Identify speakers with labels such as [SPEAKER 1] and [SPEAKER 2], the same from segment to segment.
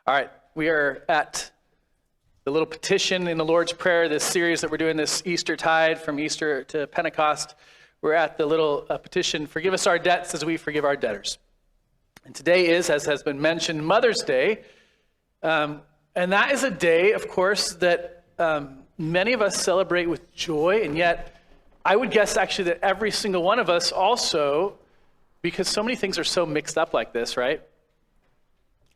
[SPEAKER 1] All right, we are at the little petition in the Lord's Prayer, this series that we're doing this Easter tide from Easter to Pentecost. We're at the little petition, forgive us our debts as we forgive our debtors. And today is, as has been mentioned, Mother's Day. And that is a day, of course, that many of us celebrate with joy. And yet, I would guess actually that every single one of us also, because so many things are so mixed up like this, right?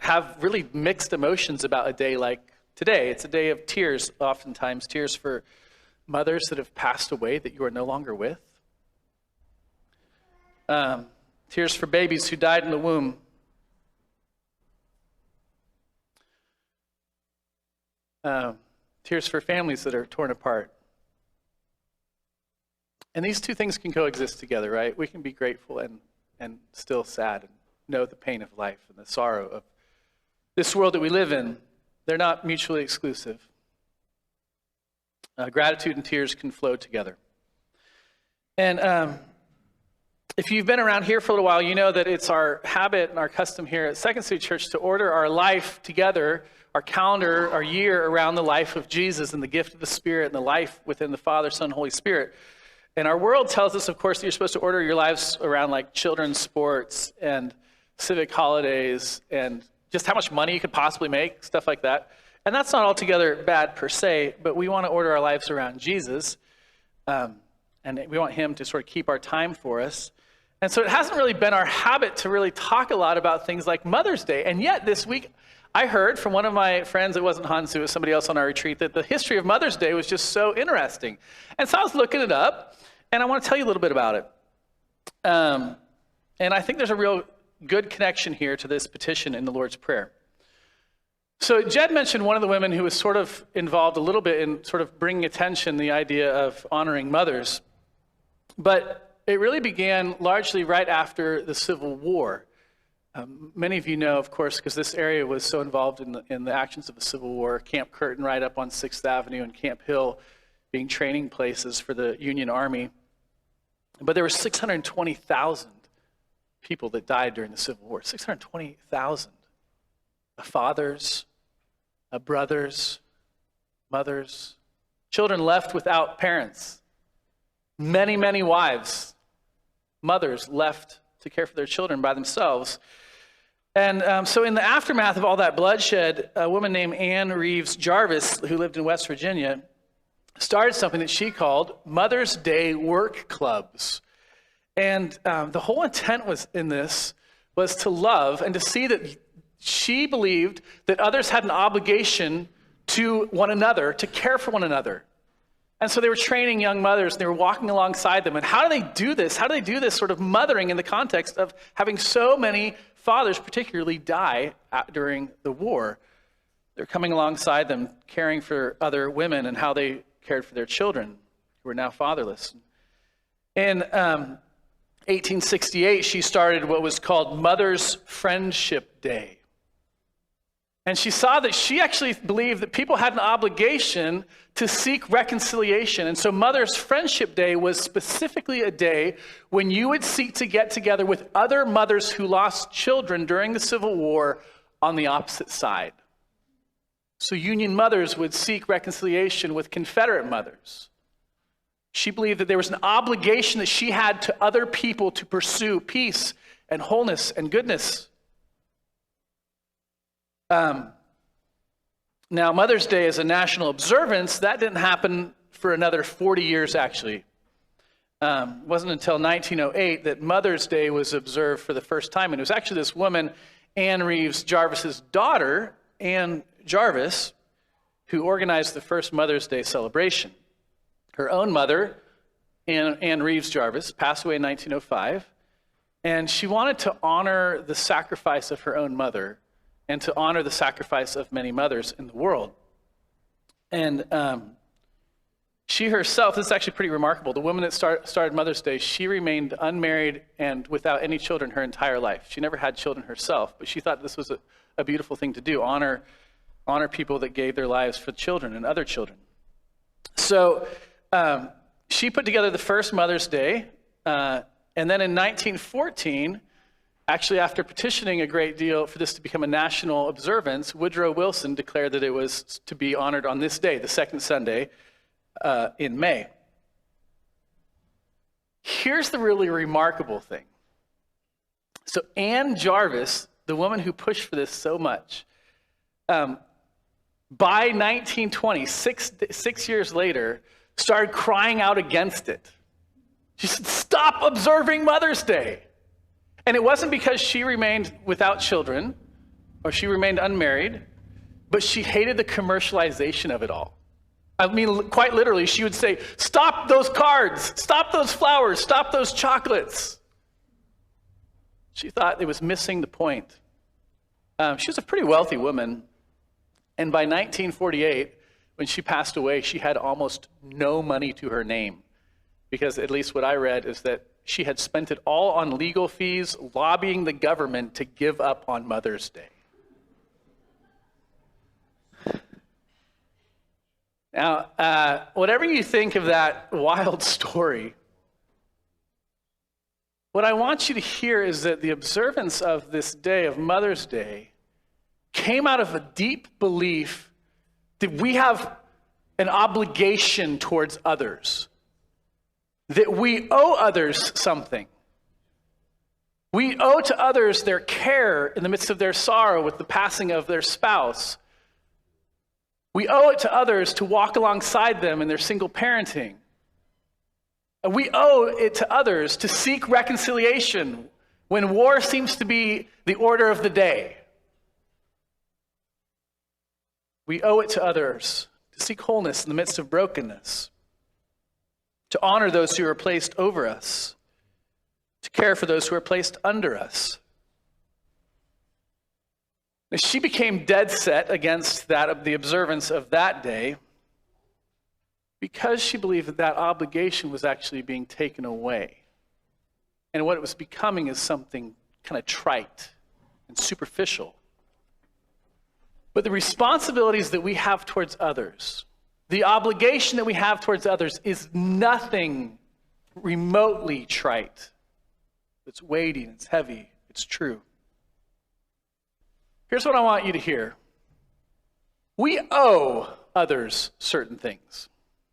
[SPEAKER 1] Have really mixed emotions about a day like today. It's a day of tears, oftentimes tears for mothers that have passed away that you are no longer with. Tears for babies who died in the womb. Tears for families that are torn apart. And these two things can coexist together, right? We can be grateful and still sad and know the pain of life and the sorrow of this world that we live in. They're not mutually exclusive. Gratitude and tears can flow together. And if you've been around here for a little while, you know that it's our habit and our custom here at Second City Church to order our life together, our calendar, our year around the life of Jesus and the gift of the Spirit and the life within the Father, Son, Holy Spirit. And our world tells us, of course, that you're supposed to order your lives around like children's sports and civic holidays and just how much money you could possibly make, stuff like that. And that's not altogether bad per se, but we want to order our lives around Jesus. And we want him to sort of keep our time for us. And so it hasn't really been our habit to really talk a lot about things like Mother's Day. And yet this week, I heard from one of my friends, it wasn't Hans, it was somebody else on our retreat, that the history of Mother's Day was just so interesting. And so I was looking it up, and I want to tell you a little bit about it. And I think there's a real good connection here to this petition in the Lord's Prayer. So Jed mentioned one of the women who was sort of involved a little bit in sort of bringing attention the idea of honoring mothers. But it really began largely right after the Civil War. Many of you know, of course, because this area was so involved in the actions of the Civil War, Camp Curtin right up on 6th Avenue and Camp Hill being training places for the Union Army. But there were 620,000 people that died during the Civil War, 620,000 fathers, brothers, mothers, children left without parents, many, many wives, mothers left to care for their children by themselves. And so in the aftermath of all that bloodshed, a woman named Ann Reeves Jarvis, who lived in West Virginia, started something that she called Mother's Day Work Clubs. And the whole intent was to love and to see that she believed that others had an obligation to one another, to care for one another. And so they were training young mothers, and they were walking alongside them. And how do they do this? How do they do this sort of mothering in the context of having so many fathers particularly die during the war? They're coming alongside them, caring for other women and how they cared for their children who are now fatherless. In 1868, she started what was called Mother's Friendship Day. And she saw that she actually believed that people had an obligation to seek reconciliation. And so Mother's Friendship Day was specifically a day when you would seek to get together with other mothers who lost children during the Civil War on the opposite side. So Union mothers would seek reconciliation with Confederate mothers. She believed that there was an obligation that she had to other people to pursue peace and wholeness and goodness. Now, Mother's Day is a national observance. That didn't happen for another 40 years, actually. It wasn't until 1908 that Mother's Day was observed for the first time. And it was actually this woman, Ann Reeves Jarvis's daughter, Ann Jarvis, who organized the first Mother's Day celebration. Her own mother, Ann Reeves Jarvis, passed away in 1905. And she wanted to honor the sacrifice of her own mother and to honor the sacrifice of many mothers in the world. And she herself, this is actually pretty remarkable, the woman that started Mother's Day, she remained unmarried and without any children her entire life. She never had children herself, but she thought this was a beautiful thing to do, honor people that gave their lives for children and other children. So she put together the first Mother's Day, and then in 1914, Actually, after petitioning a great deal for this to become a national observance, Woodrow Wilson declared that it was to be honored on this day, the second Sunday in May. Here's the really remarkable thing. So Ann Jarvis, the woman who pushed for this so much, by 1920, six years later, started crying out against it. She said, "Stop observing Mother's Day." And it wasn't because she remained without children or she remained unmarried, but she hated the commercialization of it all. I mean, quite literally, she would say, "Stop those cards, stop those flowers, stop those chocolates." She thought it was missing the point. She was a pretty wealthy woman. And by 1948, when she passed away, she had almost no money to her name. Because at least what I read is that she had spent it all on legal fees, lobbying the government to give up on Mother's Day. Now, whatever you think of that wild story, what I want you to hear is that the observance of this day, of Mother's Day, came out of a deep belief that we have an obligation towards others, that we owe others something. We owe to others their care in the midst of their sorrow with the passing of their spouse. We owe it to others to walk alongside them in their single parenting. And we owe it to others to seek reconciliation when war seems to be the order of the day. We owe it to others to seek wholeness in the midst of brokenness, to honor those who are placed over us, to care for those who are placed under us. Now, she became dead set against that of the observance of that day because she believed that that obligation was actually being taken away. And what it was becoming is something kind of trite and superficial. But the responsibilities that we have towards others, the obligation that we have towards others is nothing remotely trite. It's weighty, it's heavy, it's true. Here's what I want you to hear. We owe others certain things.